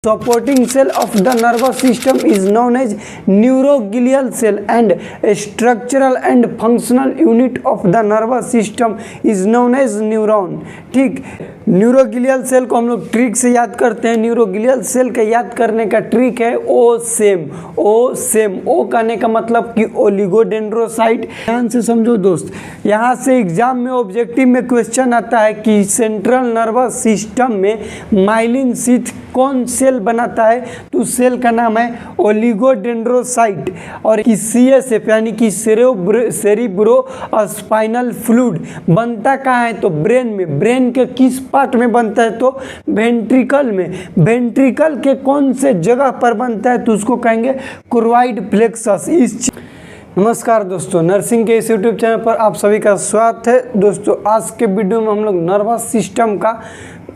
Supporting cell of the nervous system is known as neuroglial cell and a structural and functional unit of the nervous system is known as neuron। ठीक, न्यूरोगिलियल cell को हम लोग trick से याद करते हैं। न्यूरोगिलियल cell का याद करने का ट्रिक है ओ सेम। ओ कहने का मतलब कि ओलिगोडेंड्रोसाइट। ध्यान से समझो दोस्त, यहाँ से एग्जाम में ऑब्जेक्टिव में क्वेश्चन आता है कि सेंट्रल नर्वस सिस्टम में माइलिन शीथ कौन सेल बनाता है, तो सेल का नाम है ओलिगोडेंड्रोसाइट। और सीएसएफ यानी कि सेरिब्रो स्पाइनल फ्लूइड बनता कहाँ है, तो ब्रेन में। ब्रेन के किस पार्ट में बनता है, तो वेंट्रिकल में। वेंट्रिकल के कौन से जगह पर बनता है, तो उसको कहेंगे क्रोइड प्लेक्सस। नमस्कार दोस्तों, नर्सिंग के इस यूट्यूब चैनल पर आप सभी का स्वागत है। दोस्तों आज के वीडियो में हम लोग नर्वस सिस्टम का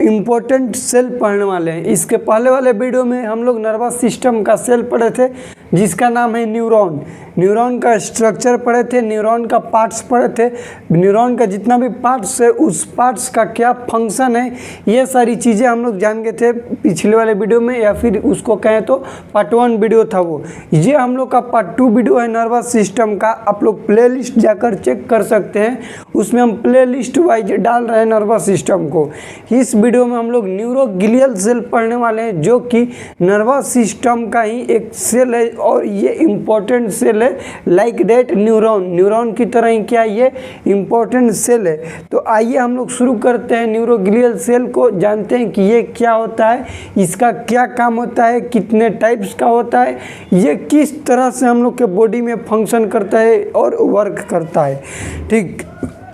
इम्पोर्टेंट सेल पढ़ने वाले हैं। इसके पहले वाले वीडियो में हम लोग नर्वस सिस्टम का सेल पढ़े थे जिसका नाम है न्यूरॉन। न्यूरॉन का स्ट्रक्चर पढ़े थे, न्यूरॉन का पार्ट्स पढ़े थे, न्यूरॉन का जितना भी पार्ट्स है उस पार्ट्स का क्या फंक्शन है, ये सारी चीज़ें हम लोग जान गए थे पिछले वाले वीडियो में, या फिर उसको कहें तो पार्ट 1 वीडियो था वो। ये हम लोग का पार्ट 2 वीडियो है नर्वस सिस्टम का। आप लोग प्ले लिस्ट जाकर चेक कर सकते हैं, उसमें हम प्ले लिस्ट वाइज डाल रहे हैं नर्वस सिस्टम को। इस वीडियो में हम लोग न्यूरोगिलियल सेल पढ़ने वाले हैं जो कि नर्वस सिस्टम का ही एक सेल है और ये इम्पोर्टेंट सेल है लाइक दैट न्यूरॉन। न्यूरॉन की तरह ही क्या ये इम्पोर्टेंट सेल है। तो आइए हम लोग शुरू करते हैं न्यूरोगिलियल सेल को, जानते हैं कि ये क्या होता है, इसका क्या काम होता है, कितने टाइप्स का होता है, ये किस तरह से हम लोग के बॉडी में फंक्शन करता है और वर्क करता है। ठीक,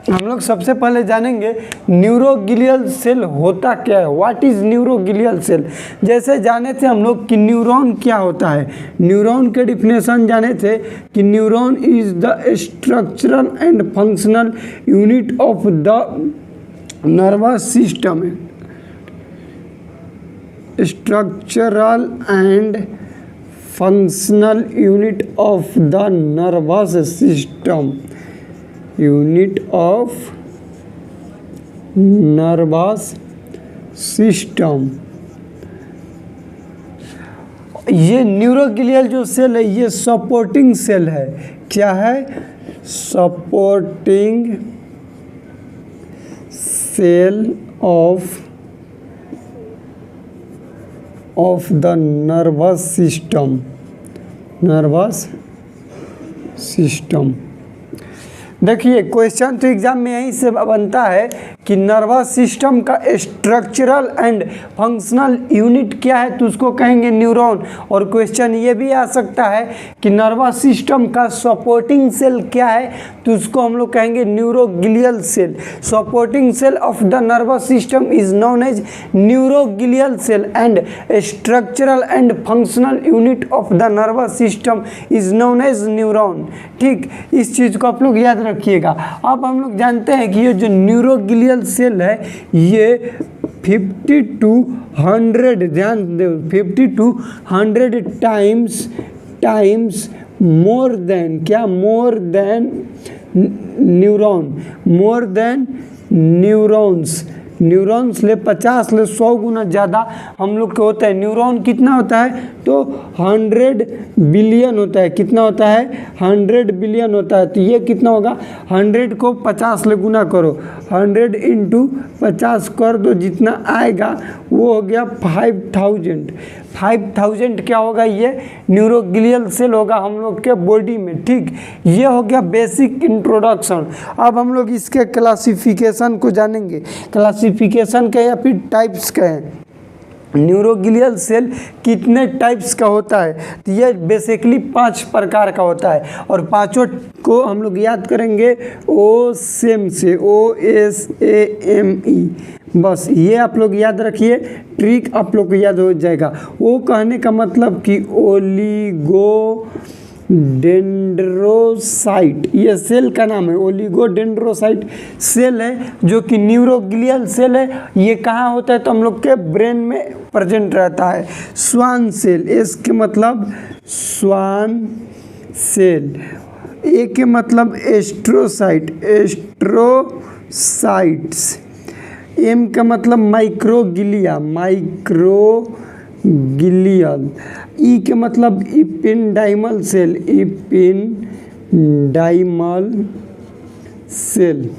हम लोग सबसे पहले जानेंगे न्यूरोगिलियल सेल होता क्या है, व्हाट इज न्यूरोगिलियल सेल। जैसे जाने थे हम लोग कि न्यूरॉन क्या होता है, न्यूरॉन के डिफिनेशन जाने थे कि neuron is the structural and functional unit of the nervous system. Structural and functional unit of the nervous system, unit of nervous system. ये न्यूरोगिलियल जो सेल है ये सपोर्टिंग सेल है। क्या है, supporting cell of the nervous system. देखिए question तो exam में यहीं से बनता है कि नर्वस सिस्टम का स्ट्रक्चरल एंड फंक्शनल यूनिट क्या है, तो उसको कहेंगे न्यूरॉन। और क्वेश्चन ये भी आ सकता है कि नर्वस सिस्टम का सपोर्टिंग सेल क्या है, तो उसको हम लोग कहेंगे neuroglial cell. Supporting cell of the nervous system is known as neuroglial cell and structural and functional unit of the nervous system is known as neuron. ठीक, इस चीज़ को आप लोग याद रखिएगा। अब हम लोग जानते हैं कि ये जो न्यूरोगिलियल सेल है ये 50 to 100, ध्यान दो, 50 to 100 टाइम्स मोर देन, क्या, मोर देन न्यूरॉन्स ले 50 ले 100 गुना ज़्यादा हम लोग के होता है। न्यूरॉन कितना होता है, तो 100 बिलियन होता है। कितना होता है, 100 बिलियन होता है। तो ये कितना होगा, 100 को 50 ले गुना करो, 100 इंटू 50 कर दो, जितना आएगा वो हो गया 5000 क्या होगा, ये न्यूरोगिलियल सेल होगा हम लोग के बॉडी में। ठीक, ये हो गया बेसिक इंट्रोडक्शन। अब हम लोग इसके क्लासिफिकेशन को जानेंगे। क्लासिफिकेशन का या फिर टाइप्स का है, न्यूरोगिलियल सेल कितने टाइप्स का होता है, तो ये बेसिकली 5 प्रकार का होता है। और पांचों को हम लोग याद करेंगे OSAME से, OSAME। बस ये आप लोग याद रखिए, ट्रिक आप लोग को याद हो जाएगा। वो कहने का मतलब कि ओलिगोडेंड्रोसाइट, ये सेल का नाम है। ओलिगोडेंड्रोसाइट सेल है जो कि न्यूरोगिलियल सेल है। ये कहाँ होता है, तो हम लोग के ब्रेन में प्रेजेंट रहता है। स्वान सेल, एस के मतलब स्वान सेल, ए के मतलब एस्ट्रोसाइट्स, एम का मतलब माइक्रोगिलिया, न्यूरोगिलियल। ई के मतलब इपिंडाइमल सेल, इपिंडाइमल सेल।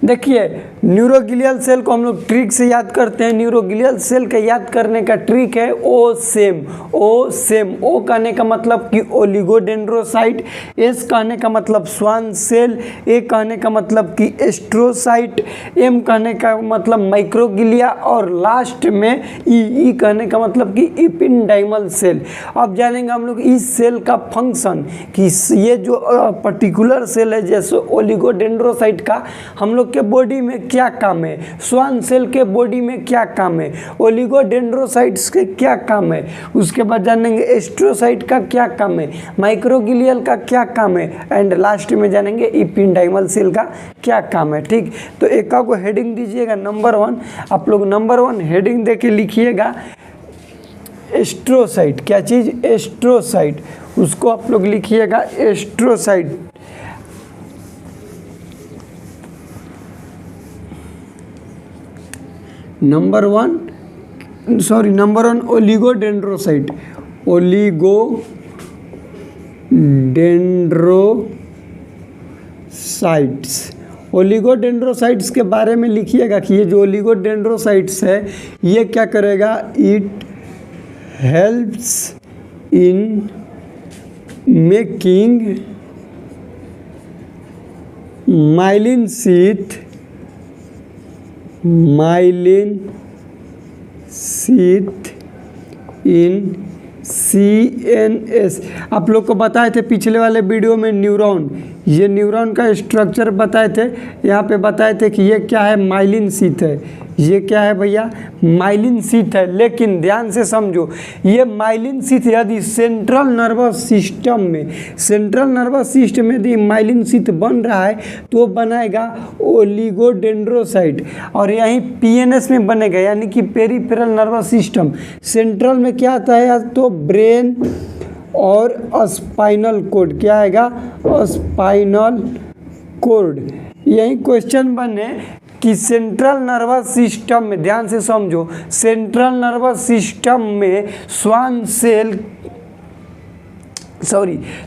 देखिए न्यूरोगिलियल सेल को हम लोग ट्रिक से याद करते हैं। न्यूरोगिलियल सेल का याद करने का ट्रिक है ओ सेम। ओ सेम, ओ कहने का मतलब कि ओलिगोडेंड्रोसाइट, एस कहने का मतलब स्वान सेल, ए कहने का मतलब कि एस्ट्रोसाइट, एम कहने का मतलब माइक्रोगिलिया और लास्ट में ई कहने का मतलब कि इपिंडाइमल सेल। अब जानेंगे हम लोग इस सेल का फंक्शन कि ये जो पर्टिकुलर सेल है जैसे ओलिगोडेंड्रोसाइट का हम लोग के बॉडी में क्या काम है, स्वान सेल के बॉडी में क्या काम है, ओलिगोडेंड्रोसाइट्स के क्या काम है, उसके बाद जानेंगे एस्ट्रोसाइट का क्या काम है, माइक्रोगिलियल का क्या काम है एंड लास्ट में जानेंगे इपिंडाइमल सेल का क्या काम है। ठीक, तो एक को हेडिंग दीजिएगा नंबर 1। आप लोग नंबर 1 हेडिंग देके लिखिएगा एस्ट्रोसाइट। क्या चीज़? एस्ट्रोसाइट। उसको आप लोग लिखिएगा एस्ट्रोसाइट। Number 1 oligodendrocyte. ओलिगोडेंड्रोसाइट्स के बारे में लिखिएगा कि ये जो ओलिगोडेंड्रोसाइट्स है ये क्या करेगा, it helps in making myelin sheath in CNS। आप लोग को बताए थे पिछले वाले वीडियो में न्यूरॉन, ये न्यूरॉन का स्ट्रक्चर बताए थे। यहाँ पे बताए थे कि ये क्या है, माइलिन शीथ है। ये क्या है भैया, माइलिन शीथ है। लेकिन ध्यान से समझो, ये माइलिन शीथ यदि सेंट्रल नर्वस सिस्टम में यदि माइलिन शीथ बन रहा है तो बनाएगा ओलिगोडेंड्रोसाइट, और यहीं PNS में बनेगा यानी कि पेरिफेरल नर्वस सिस्टम। सेंट्रल में क्या आता है तो ब्रेन और स्पाइनल कोड। क्या आएगा, स्पाइनल कोड। यही क्वेश्चन बने कि सेंट्रल नर्वस सिस्टम में, ध्यान से समझो, सेंट्रल नर्वस सिस्टम में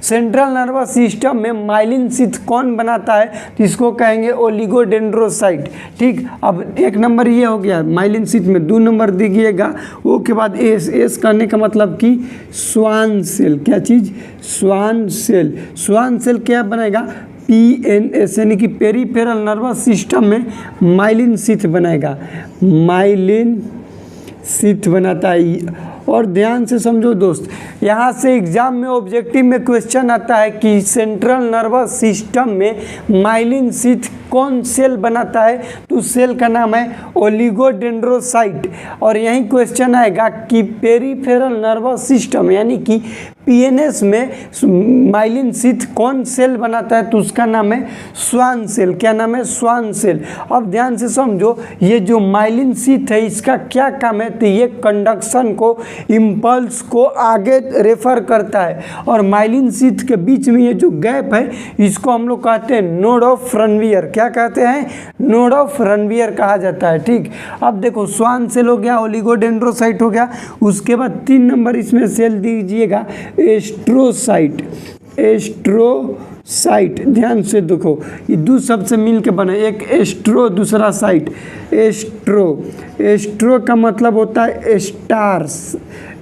सेंट्रल नर्वस सिस्टम में माइलिन शीथ कौन बनाता है तो इसको कहेंगे ओलिगोडेंड्रोसाइट। ठीक, अब 1 नंबर ये हो गया माइलिन शीथ में। 2 नंबर दीजिएगा, ओ के बाद एस करने का मतलब कि स्वान सेल। क्या चीज़, स्वान सेल। स्वान सेल क्या बनाएगा, PNS यानी कि पेरिफेरल नर्वस सिस्टम में माइलिन शीथ बनाएगा, माइलिन शीथ बनाता है। और ध्यान से समझो दोस्त, यहाँ से एग्जाम में ऑब्जेक्टिव में क्वेश्चन आता है कि सेंट्रल नर्वस सिस्टम में माइलिन शीथ कौन सेल बनाता है तो सेल का नाम है ओलिगोडेंड्रोसाइट। और यही क्वेश्चन आएगा कि पेरिफेरल नर्वस सिस्टम यानी कि PNS में माइलिन शीथ कौन सेल बनाता है तो उसका नाम है स्वान सेल। क्या नाम है, स्वान सेल। अब ध्यान से समझो, ये जो माइलिन शीथ है इसका क्या काम है तो ये कंडक्शन को, इम्पल्स को आगे रेफर करता है। और माइलिन शीथ के बीच में ये जो गैप है इसको हम लोग कहते हैं नोड ऑफ रनवियर। क्या कहते हैं, नोड ऑफ रनवियर कहा जाता है। ठीक, अब देखो स्वान सेल हो गया, ओलिगोडेंड्रोसाइट हो गया, उसके बाद 3 नंबर इसमें सेल दीजिएगा एस्ट्रोसाइट। एस्ट्रोसाइट, ध्यान से देखो ये 2 शब्द से मिल के बने, एक एस्ट्रो दूसरा साइट। एस्ट्रो का मतलब होता है स्टार्स,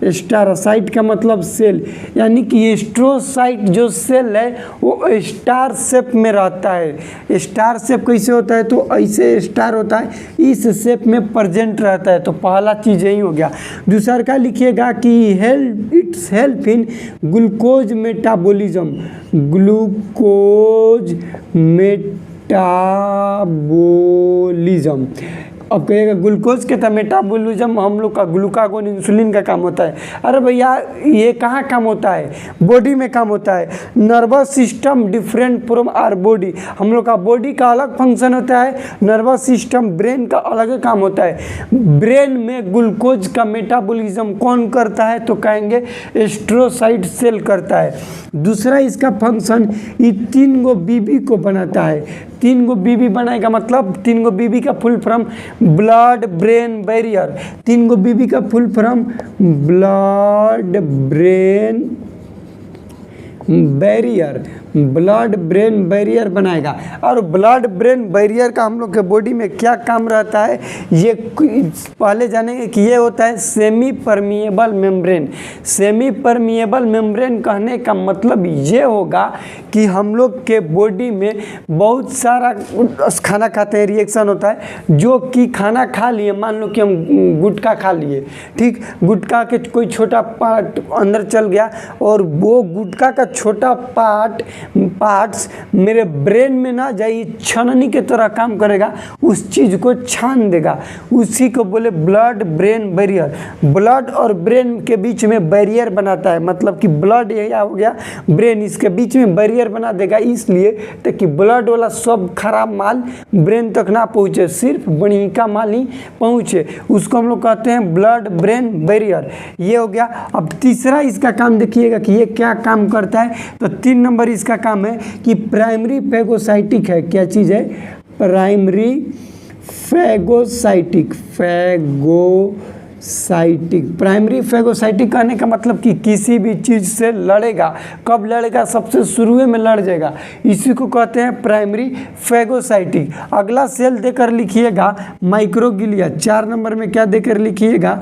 स्टारसाइट का मतलब सेल, यानी कि एस्ट्रोसाइट जो सेल है वो स्टार शेप में रहता है। स्टार शेप कैसे होता है तो ऐसे स्टार होता है, इस शेप में प्रेजेंट रहता है। तो पहला चीज़ यही हो गया। दूसरा का लिखिएगा कि it's help in glucose metabolism. Glucose metabolism, अब कहिएगा ग्लूकोज के तो मेटाबॉलिज्म हम लोग का ग्लूकागोन इंसुलिन का काम होता है। अरे भैया ये कहाँ काम होता है, बॉडी में काम होता है। Nervous system different from our body, हम लोग का बॉडी का अलग फंक्शन होता है, नर्वस सिस्टम ब्रेन का अलग काम होता है। ब्रेन में ग्लूकोज का मेटाबॉलिज्म कौन करता है तो कहेंगे एस्ट्रोसाइट सेल करता है। दूसरा इसका फंक्शन ये 3 गो बीबी को बनाता है, 3 गो बीबी बनाएगा, मतलब 3 गो बीबी का full form blood brain barrier. 3 गो बीबी का full form blood brain barrier, blood brain barrier बनाएगा। और ब्लड ब्रेन बैरियर का हम लोग के बॉडी में क्या काम रहता है, ये पहले जानेंगे कि ये होता है semi permeable membrane. Semi permeable membrane कहने का मतलब ये होगा कि हम लोग के बॉडी में बहुत सारा खाना खाते हैं, रिएक्शन होता है, जो कि खाना खा लिए, मान लो कि हम गुटखा खा लिए, ठीक, गुटखा के कोई छोटा पार्ट अंदर चल गया और वो गुटखा का छोटा पार्ट्स मेरे ब्रेन में ना जाए, छाननी के तरह काम करेगा, उस चीज़ को छान देगा, उसी को बोले ब्लड ब्रेन बैरियर। ब्लड और ब्रेन के बीच में बैरियर बनाता है, मतलब कि ब्लड ये हो गया, ब्रेन इसके बीच में बैरियर बना देगा, इसलिए ताकि ब्लड वाला सब खराब माल ब्रेन तक ना पहुँचे, सिर्फ बढ़िया माल ही पहुँचे, उसको हम लोग कहते हैं ब्लड ब्रेन बैरियर। ये हो गया। अब तीसरा इसका काम देखिएगा कि ये क्या काम करता है। तो 3 नंबर इसका काम है कि प्राइमरी फैगोसाइटिक है। क्या चीज़ है? Primary phagocytic. प्राइमरी फैगोसाइटिक कहने का मतलब कि किसी भी चीज़ से लड़ेगा। कब लड़ेगा? सबसे शुरू में लड़ जाएगा, इसी को कहते हैं प्राइमरी फैगोसाइटिक। अगला सेल देकर लिखिएगा माइक्रोगिलिया। 4 नंबर में क्या देकर लिखिएगा?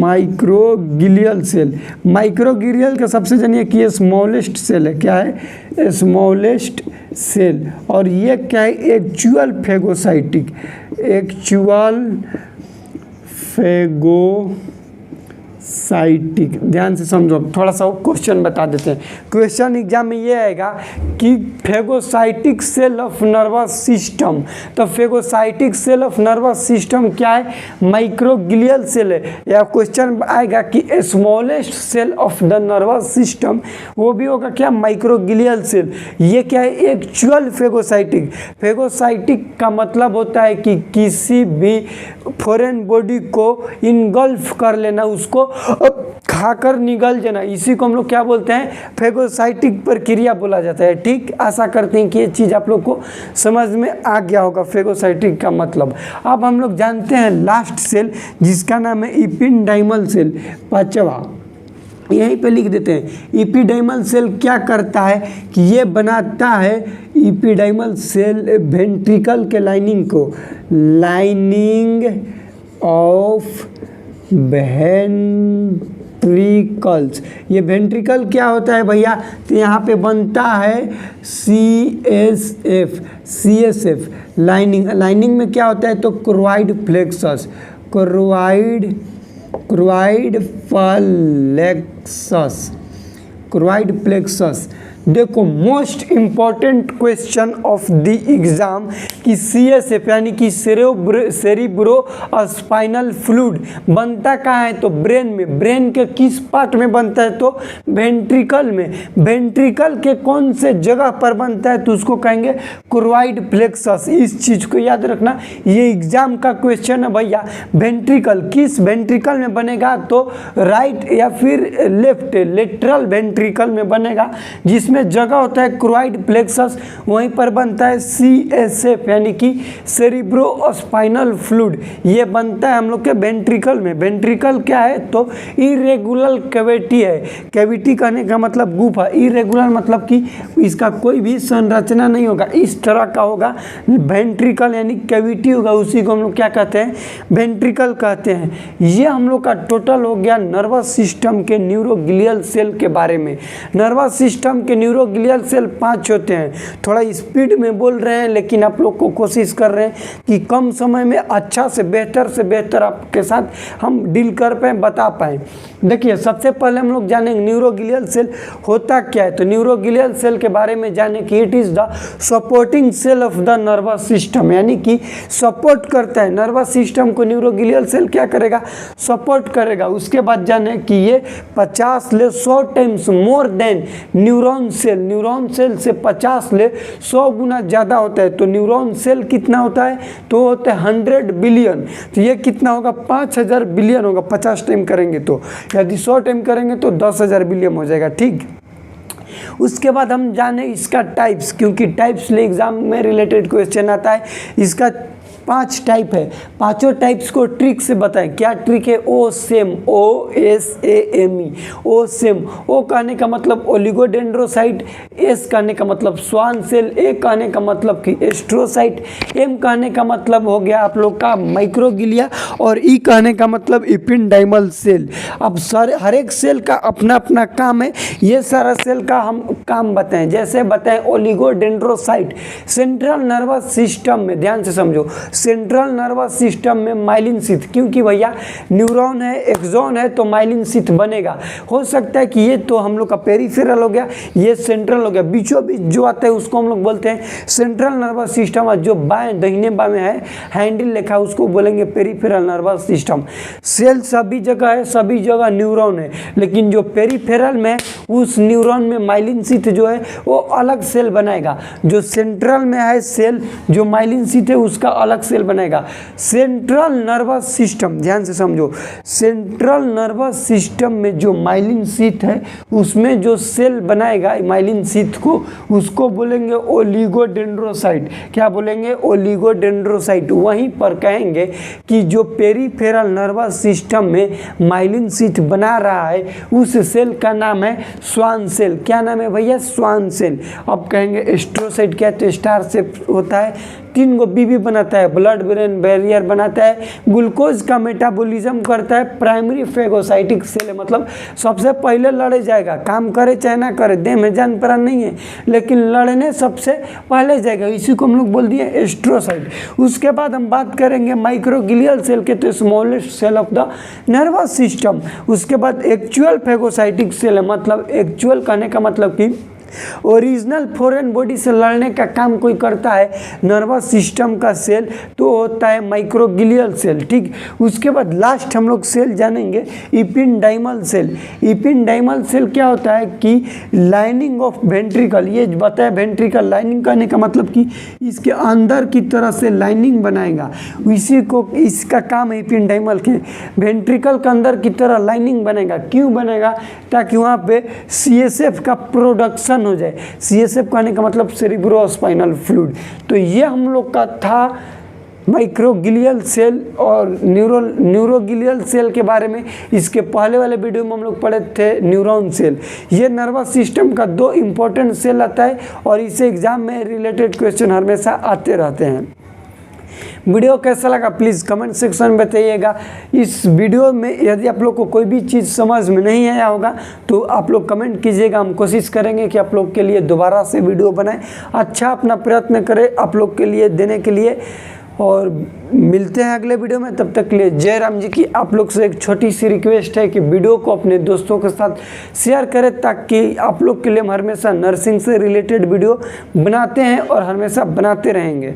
माइक्रोगिलियल सेल। माइक्रोगिलियल का सबसे जानिए कि ये स्मॉलेस्ट सेल है। क्या है? Smallest cell. और ये क्या है? Actual phagocytic. Actual phagocytic. ध्यान से समझो, थोड़ा सा क्वेश्चन बता देते हैं। क्वेश्चन एग्जाम में ये आएगा कि phagocytic cell of nervous system. तो phagocytic cell of nervous system क्या है? माइक्रोगिलियल सेल है। या क्वेश्चन आएगा कि smallest cell of the nervous system, वो भी होगा क्या? Microglial cell. ये क्या है? Actual phagocytic. फैगोसाइटिक का मतलब होता है कि किसी भी फॉरेन बॉडी को इनगल्फ कर लेना, उसको खाकर निगल जाना, इसी को हम लोग क्या बोलते हैं? फैगोसाइटिक प्रक्रिया बोला जाता है। ठीक, आशा करते हैं कि ये चीज़ आप लोग को समझ में आ गया होगा फैगोसाइटिक का मतलब। अब हम लोग जानते हैं लास्ट सेल जिसका नाम है इपिडाइमल सेल। 5वां यहीं पे लिख देते हैं। इपिडाइमल सेल क्या करता है कि ये बनाता है, इपिडाइमल सेल वेंट्रिकल के लाइनिंग को, लाइनिंग ऑफ वेंट्रिकल्स। ये वेंट्रिकल क्या होता है भैया? तो यहाँ पे बनता है CSF लाइनिंग। लाइनिंग में क्या होता है? तो क्रोइड प्लेक्सस, क्रोइड प्लेक्सस। देखो most important question of the exam कि CSF यानी कि सेरिब्रो स्पाइनल फ्लूइड बनता कहाँ है? तो ब्रेन में। ब्रेन के किस पार्ट में बनता है? तो वेंट्रिकल में। वेंट्रिकल के कौन से जगह पर बनता है? तो उसको कहेंगे क्रोइड प्लेक्सस। इस चीज़ को याद रखना, ये एग्जाम का क्वेश्चन है भैया। वेंट्रिकल किस वेंट्रिकल में बनेगा? तो राइट या फिर लेफ्ट, लेटरल वेंट्रिकल में बनेगा, जिसमें जगह होता है क्रोइड प्लेक्सस, वहीं पर बनता है CSF यानी कि सेरिब्रो स्पाइनल फ्लूइड। ये बनता है हम लोग के वेंट्रिकल में। वेंट्रिकल क्या है? तो इरेगुलर कैविटी है। कैविटी कहने का मतलब गुफा, इरेगुलर मतलब कि इसका कोई भी संरचना नहीं होगा, इस तरह का होगा। वेंट्रिकल यानी कैविटी होगा, उसी को हम लोग क्या कहते हैं? वेंट्रिकल कहते हैं। ये हम लोग का टोटल हो गया नर्वस सिस्टम के न्यूरोग्लियल सेल के बारे में। नर्वस सिस्टम के न्यूरोग्लियल सेल 5 होते हैं। थोड़ा स्पीड में बोल रहे हैं, लेकिन आप लोग को कोशिश कर रहे हैं कि कम समय में अच्छा से बेहतर आपके साथ हम डील कर पाएँ, बता पाएँ। देखिए, सबसे पहले हम लोग जानेंगे न्यूरोग्लियल सेल होता क्या है। तो न्यूरोग्लियल सेल के बारे में जाने कि it is the supporting cell of the nervous system, यानी कि सपोर्ट करता है नर्वस सिस्टम को। न्यूरोग्लियल सेल क्या करेगा? सपोर्ट करेगा। उसके बाद जाने कि ये 50 से 100 times more than neuron cell. Neuron cell से 50 से 100 गुना ज़्यादा होता है। तो न्यूरॉन सेल कितना होता है? तो होता है 100 बिलियन। तो ये कितना होगा? 5000 बिलियन होगा। 50 टाइम करेंगे तो, यदि 100 टाइम करेंगे तो 10,000 बिलियन हो जाएगा। ठीक, उसके बाद हम जाने इसका टाइप्स, क्योंकि टाइप्स ले एग्जाम में रिलेटेड क्वेश्चन आता है। इसका 5 टाइप है, पांचों टाइप्स को ट्रिक से बताएं। क्या ट्रिक है? ओ सेम, OSAME, ओ सेम। ओ कहने का मतलब ओलिगोडेंड्रोसाइट, एस कहने का मतलब स्वान सेल, ए कहने का मतलब कि एस्ट्रोसाइट, एम कहने का मतलब हो गया आप लोग का माइक्रोगिलिया, और ई कहने का मतलब इपिंडाइमल सेल। अब हर एक सेल का अपना अपना काम है, ये सारा सेल का हम काम बताएं। जैसे बताएं ओलिगोडेंड्रोसाइट, सेंट्रल नर्वस सिस्टम में, ध्यान से समझो, सेंट्रल नर्वस सिस्टम में माइलिन शीथ, क्योंकि भैया न्यूरॉन है, एक्सॉन है, तो माइलिन शीथ बनेगा। हो सकता है कि ये तो हम लोग का पेरिफेरल हो गया, ये सेंट्रल हो गया, बीचों बीच जो आता है उसको हम लोग बोलते हैं सेंट्रल नर्वस सिस्टम, और जो बाएं दाहिने बाएं है हैंडल लिखा उसको बोलेंगे पेरिफेरल नर्वस सिस्टम। सेल सभी जगह है, सभी जगह न्यूरॉन है, लेकिन जो पेरिफेरल में उस न्यूरॉन में माइलिन शीथ जो है वो अलग सेल बनाएगा। जो सेंट्रल में है सेल, जो माइलिन शीथ है उसका अलग सेल बनेगा। सेंट्रल नर्वस सिस्टम, ध्यान से समझो, सेंट्रल नर्वस सिस्टम में जो माइलिन शीथ है उसमें जो सेल बनाएगा माइलिन शीथ को, उसको बोलेंगे ओलिगोडेंड्रोसाइट। क्या बोलेंगे? ओलिगोडेंड्रोसाइट। वहीं पर कहेंगे कि जो पेरिफेरल नर्वस सिस्टम में माइलिन शीथ बना रहा है उस सेल का नाम है स्वान सेल। क्या नाम है भैया? Schwann cell. अब कहेंगे एस्ट्रोसाइट क्या? तो स्टार शेप होता है, 3 गो बीबी बनाता है, ब्लड ब्रेन बैरियर बनाता है, ग्लूकोज का मेटाबॉलिज्म करता है, प्राइमरी फेगोसाइटिक सेल है, मतलब सबसे पहले लड़े जाएगा, काम करे चाहे ना करे, देह में जान प्राण नहीं है लेकिन लड़ने सबसे पहले जाएगा, इसी को हम लोग बोल दिए एस्ट्रोसाइट। उसके बाद हम बात करेंगे माइक्रोगिलियल सेल के, तो smallest cell of the nervous system. उसके बाद एक्चुअल फेगोसाइटिक सेल है, मतलब एक्चुअल कहने का मतलब कि ओरिजिनल फॉरेन बॉडी से लड़ने का काम कोई करता है नर्वस सिस्टम का सेल, तो होता है माइक्रोगिलियल सेल। ठीक, उसके बाद लास्ट हम लोग सेल जानेंगे इपिंडाइमल सेल। इपिंडाइमल सेल क्या होता है कि लाइनिंग ऑफ वेंट्रिकल, ये बताया वेंट्रिकल लाइनिंग करने का मतलब कि इसके अंदर की तरह से लाइनिंग बनाएगा, इसी को, इसका काम है इपिंडाइमल के, वेंट्रिकल के अंदर की तरह लाइनिंग बनेगा। क्यों बनेगा? ताकि वहाँ पे CSF का प्रोडक्शन हो जाए। CSF कहने का मतलब सेरिब्रोस्पाइनल फ्लूइड। तो ये हम लोग का था माइक्रोगिलियल सेल और न्यूरोगिलियल सेल के बारे में। इसके पहले वाले वीडियो में हम लोग पढ़े थे न्यूरॉन सेल। ये नर्वस सिस्टम का 2 इंपॉर्टेंट सेल आता है और इसे एग्जाम में रिलेटेड क्वेश्चन हमेशा आते रहते हैं। वीडियो कैसा लगा प्लीज़ कमेंट सेक्शन में बताइएगा। इस वीडियो में यदि आप लोग को कोई भी चीज़ समझ में नहीं आया होगा तो आप लोग कमेंट कीजिएगा, हम कोशिश करेंगे कि आप लोग के लिए दोबारा से वीडियो बनाएं, अच्छा अपना प्रयत्न करें आप लोग के लिए देने के लिए। और मिलते हैं अगले वीडियो में, तब तक के लिए जय राम जी की। आप लोग से एक छोटी सी रिक्वेस्ट है कि वीडियो को अपने दोस्तों के साथ शेयर करें, ताकि आप लोग के लिए हम हमेशा नर्सिंग से रिलेटेड वीडियो बनाते हैं और हमेशा बनाते रहेंगे।